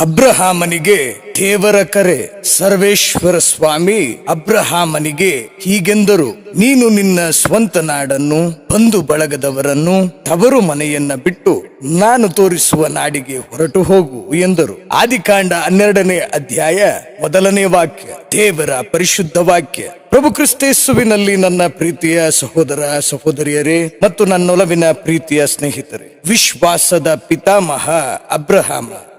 ಅಬ್ರಹಾಮನಿಗೆ ದೇವರ ಕರೆ. ಸರ್ವೇಶ್ವರ ಸ್ವಾಮಿ ಅಬ್ರಹಾಮನಿಗೆ ಹೀಗೆಂದರು, ನೀನು ನಿನ್ನ ಸ್ವಂತ ನಾಡನ್ನು, ಬಂಧು ಬಳಗದವರನ್ನು, ತವರು ಮನೆಯನ್ನ ಬಿಟ್ಟು ನಾನು ತೋರಿಸುವ ನಾಡಿಗೆ ಹೊರಟು ಹೋಗು ಎಂದರು. ಆದಿಕಾಂಡ 12ನೇ ಅಧ್ಯಾಯ 1ನೇ ವಾಕ್ಯ, ದೇವರ ಪರಿಶುದ್ಧ ವಾಕ್ಯ. ಪ್ರಭು ಕ್ರಿಸ್ತೇಸುವಿನಲ್ಲಿ ನನ್ನ ಪ್ರೀತಿಯ ಸಹೋದರ ಸಹೋದರಿಯರೇ ಮತ್ತು ನನ್ನೊಲವಿನ ಪ್ರೀತಿಯ ಸ್ನೇಹಿತರೆ, ವಿಶ್ವಾಸದ ಪಿತಾಮಹ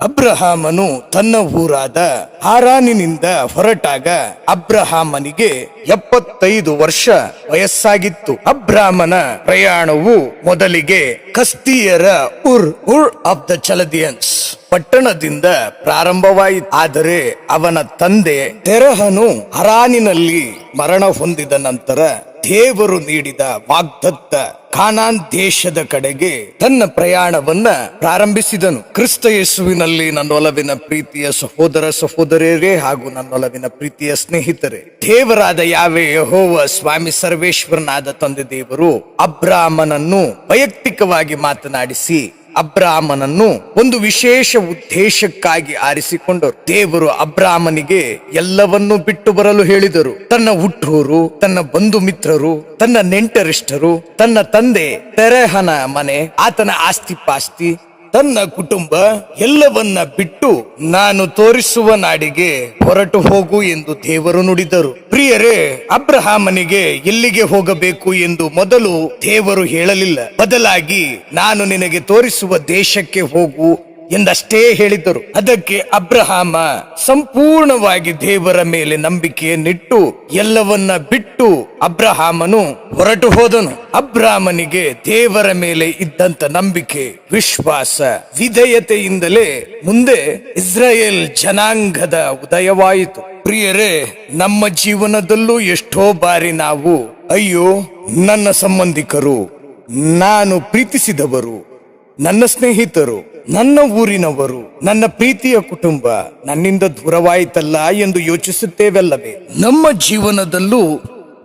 ಅಬ್ರಹಾಮನು ತನ್ನ ಊರಾದ ಹಾರಾನಿನಿಂದ ಹೊರಟಾಗ ಅಬ್ರಹಾಮನಿಗೆ 75 ವರ್ಷ ವಯಸ್ಸಾಗಿತ್ತು. ಅಬ್ರಾಮನ ಪ್ರಯಾಣವು ಮೊದಲಿಗೆ ಕಸ್ದೀಯರ ಉರ್ ಆಫ್ ದ ಚಲದಿಯನ್ಸ್ ಪಟ್ಟಣದಿಂದ ಪ್ರಾರಂಭವಾಯಿತು. ಆದರೆ ಅವನ ತಂದೆ ತೆರಹನು ಹರಾನಿನಲ್ಲಿ ಮರಣ ಹೊಂದಿದ ನಂತರ ದೇವರು ನೀಡಿದ ವಾಗ್ದತ್ತ ಕಾನಾನ್ ದೇಶದ ಕಡೆಗೆ ತನ್ನ ಪ್ರಯಾಣವನ್ನ ಪ್ರಾರಂಭಿಸಿದನು. ಕ್ರಿಸ್ತ ಯೇಸುವಿನಲ್ಲಿ ನನ್ನೊಲವಿನ ಪ್ರೀತಿಯ ಸಹೋದರ ಸಹೋದರಿಯರೇ ಹಾಗೂ ನನ್ನೊಲವಿನ ಪ್ರೀತಿಯ ಸ್ನೇಹಿತರೆ, ದೇವರಾದ ಯಾವೇ ಯೆಹೋವ ಸ್ವಾಮಿ ಸರ್ವೇಶ್ವರನಾದ ತಂದೆ ದೇವರು ಅಬ್ರಾಮನನ್ನು ವೈಯಕ್ತಿಕವಾಗಿ ಮಾತನಾಡಿಸಿ ಅಬ್ರಾಮನನ್ನು ಒಂದು ವಿಶೇಷ ಉದ್ದೇಶಕ್ಕಾಗಿ ಆರಿಸಿಕೊಂಡರು. ದೇವರು ಅಬ್ರಾಮನಿಗೆ ಎಲ್ಲವನ್ನೂ ಬಿಟ್ಟು ಬರಲು ಹೇಳಿದರು. ತನ್ನ ಹುಟ್ಟೂರು, ತನ್ನ ಬಂಧು ಮಿತ್ರರು, ತನ್ನ ನೆಂಟರಿಷ್ಟರು, ತನ್ನ ತಂದೆ ತೆರಹನ ಮನೆ, ಆತನ ಆಸ್ತಿ ಪಾಸ್ತಿ, ತನ್ನ ಕುಟುಂಬ ಎಲ್ಲವನ್ನ ಬಿಟ್ಟು ನಾನು ತೋರಿಸುವ ನಾಡಿಗೆ ಹೊರಟು ಹೋಗು ಎಂದು ದೇವರು ನುಡಿದರು. ಪ್ರಿಯರೇ, ಅಬ್ರಹಾಮನಿಗೆ ಎಲ್ಲಿಗೆ ಹೋಗಬೇಕು ಎಂದು ಮೊದಲು ದೇವರು ಹೇಳಲಿಲ್ಲ. ಬದಲಾಗಿ ನಾನು ನಿನಗೆ ತೋರಿಸುವ ದೇಶಕ್ಕೆ ಹೋಗು ಎಂದಷ್ಟೇ ಹೇಳಿದ್ದರು. ಅದಕ್ಕೆ ಅಬ್ರಹಾಮ ಸಂಪೂರ್ಣವಾಗಿ ದೇವರ ಮೇಲೆ ನಂಬಿಕೆಯನ್ನಿಟ್ಟು ಎಲ್ಲವನ್ನ ಬಿಟ್ಟು ಅಬ್ರಹಾಮನು ಹೊರಟು ಹೋದನು. ಅಬ್ರಾಮನಿಗೆ ದೇವರ ಮೇಲೆ ಇದ್ದಂತ ನಂಬಿಕೆ, ವಿಶ್ವಾಸ, ವಿಧೇಯತೆಯಿಂದಲೇ ಮುಂದೆ ಇಸ್ರಾಯೇಲ್ ಜನಾಂಗದ ಉದಯವಾಯಿತು. ಪ್ರಿಯರೇ, ನಮ್ಮ ಜೀವನದಲ್ಲೂ ಎಷ್ಟೋ ಬಾರಿ ನಾವು ಅಯ್ಯೋ, ನನ್ನ ಸಂಬಂಧಿಕರು, ನಾನು ಪ್ರೀತಿಸಿದವರು, ನನ್ನ ಸ್ನೇಹಿತರು, ನನ್ನ ಊರಿನವರು, ನನ್ನ ಪ್ರೀತಿಯ ಕುಟುಂಬ ನನ್ನಿಂದ ದೂರವಾಯಿತಲ್ಲ ಎಂದು ಯೋಚಿಸುತ್ತೇವಲ್ಲವೇ? ನಮ್ಮ ಜೀವನದಲ್ಲೂ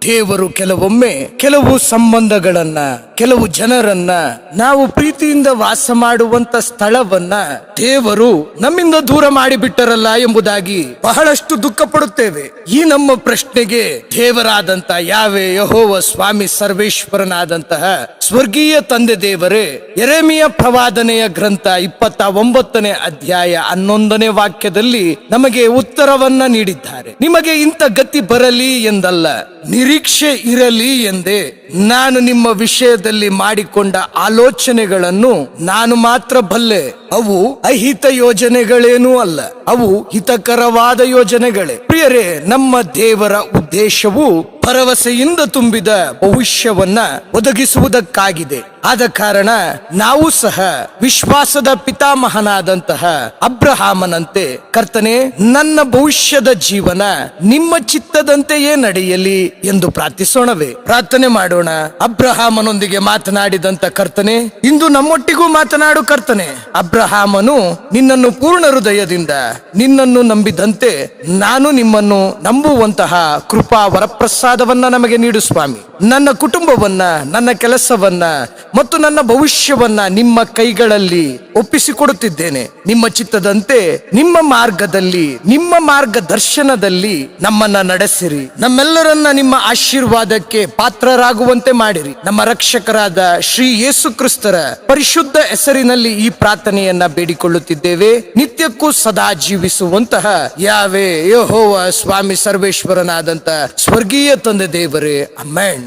ದೇವರು ಕೆಲವೊಮ್ಮೆ ಕೆಲವು ಸಂಬಂಧಗಳನ್ನ, ಕೆಲವು ಜನರನ್ನ, ನಾವು ಪ್ರೀತಿಯಿಂದ ವಾಸ ಮಾಡುವಂತ ಸ್ಥಳವನ್ನ ದೇವರು ನಮ್ಮಿಂದ ದೂರ ಮಾಡಿಬಿಟ್ಟರಲ್ಲ ಎಂಬುದಾಗಿ ಬಹಳಷ್ಟು ದುಃಖ ಪಡುತ್ತೇವೆ. ಈ ನಮ್ಮ ಪ್ರಶ್ನೆಗೆ ದೇವರಾದಂತ ಯಾವೇ ಯೆಹೋವ ಸ್ವಾಮಿ ಸರ್ವೇಶ್ವರನಾದಂತಹ ಸ್ವರ್ಗೀಯ ತಂದೆ ದೇವರೇ ಯೆರೆಮೀಯ ಪ್ರವಾದನೆಯ ಗ್ರಂಥ 29ನೇ ಅಧ್ಯಾಯ 11ನೇ ವಾಕ್ಯದಲ್ಲಿ ನಮಗೆ ಉತ್ತರವನ್ನ ನೀಡಿದ್ದಾರೆ. ನಿಮಗೆ ಇಂಥ ಗತಿ ಬರಲಿ ಎಂದಲ್ಲ, ನಿರೀಕ್ಷೆ ಇರಲಿ ಎಂದೇ ನಾನು ನಿಮ್ಮ ವಿಷಯದಲ್ಲಿ ಮಾಡಿಕೊಂಡ ಆಲೋಚನೆಗಳನ್ನು ನಾನು ಮಾತ್ರ ಬಲ್ಲೆ. ಅವು ಅಹಿತ ಯೋಜನೆಗಳೇನೂ ಅಲ್ಲ, ಅವು ಹಿತಕರವಾದ ಯೋಜನೆಗಳೇ. ಪ್ರಿಯರೇ, ನಮ್ಮ ದೇವರ ಉದ್ದೇಶವು ಭರವಸೆಯಿಂದ ತುಂಬಿದ ಭವಿಷ್ಯವನ್ನ ಒದಗಿಸುವುದಕ್ಕಾಗಿದೆ. ಆದ ಕಾರಣ ನಾವು ಸಹ ವಿಶ್ವಾಸದ ಪಿತಾಮಹನಾದಂತಹ ಅಬ್ರಹಾಮನಂತೆ, ಕರ್ತನೇ, ನನ್ನ ಭವಿಷ್ಯದ ಜೀವನ ನಿಮ್ಮ ಚಿತ್ತದಂತೆಯೇ ನಡೆಯಲಿ ಎಂದು ಪ್ರಾರ್ಥಿಸೋಣವೇ? ಪ್ರಾರ್ಥನೆ ಮಾಡೋಣ. ಅಬ್ರಹಾಮನೊಂದಿಗೆ ಮಾತನಾಡಿದಂತ ಕರ್ತನೆ, ಇಂದು ನಮ್ಮೊಟ್ಟಿಗೂ ಮಾತನಾಡು ಕರ್ತನೆ. ಅಬ್ರಹಾಮನು ನಿನ್ನನ್ನು ಪೂರ್ಣ ಹೃದಯದಿಂದ ನಿನ್ನನ್ನು ನಂಬಿದಂತೆ ನಾನು ನಿಮ್ಮನ್ನು ನಂಬುವಂತಹ ಕೃಪಾ ವರಪ್ರಸಾದವನ್ನ ನಮಗೆ ನೀಡು ಸ್ವಾಮಿ. ನನ್ನ ಕುಟುಂಬವನ್ನ, ನನ್ನ ಕೆಲಸವನ್ನ ಮತ್ತು ನನ್ನ ಭವಿಷ್ಯವನ್ನ ನಿಮ್ಮ ಕೈಗಳಲ್ಲಿ ಒಪ್ಪಿಸಿಕೊಡುತ್ತಿದ್ದೇನೆ. ನಿಮ್ಮ ಚಿತ್ತದಂತೆ, ನಿಮ್ಮ ಮಾರ್ಗದಲ್ಲಿ, ನಿಮ್ಮ ಮಾರ್ಗದರ್ಶನದಲ್ಲಿ ನಮ್ಮನ್ನ ನಡೆಸಿರಿ. ನಮ್ಮೆಲ್ಲರನ್ನ ನಿಮ್ಮ ಆಶೀರ್ವಾದಕ್ಕೆ ಪಾತ್ರರಾಗುವಂತೆ ಮಾಡಿರಿ. ನಮ್ಮ ರಕ್ಷಕರಾದ ಶ್ರೀ ಯೇಸು ಕ್ರಿಸ್ತರ ಪರಿಶುದ್ಧ ಹೆಸರಿನಲ್ಲಿ ಈ ಪ್ರಾರ್ಥನೆಯನ್ನ ಬೇಡಿಕೊಳ್ಳುತ್ತಿದ್ದೇವೆ. ನಿತ್ಯಕ್ಕೂ ಸದಾ ಜೀವಿಸುವಂತಹ ಯಾವೇ ಯೆಹೋವ ಸ್ವಾಮಿ ಸರ್ವೇಶ್ವರನಾದಂತ ಸ್ವರ್ಗೀಯ ತಂದೆ ದೇವರೇ, ಆಮೆನ್.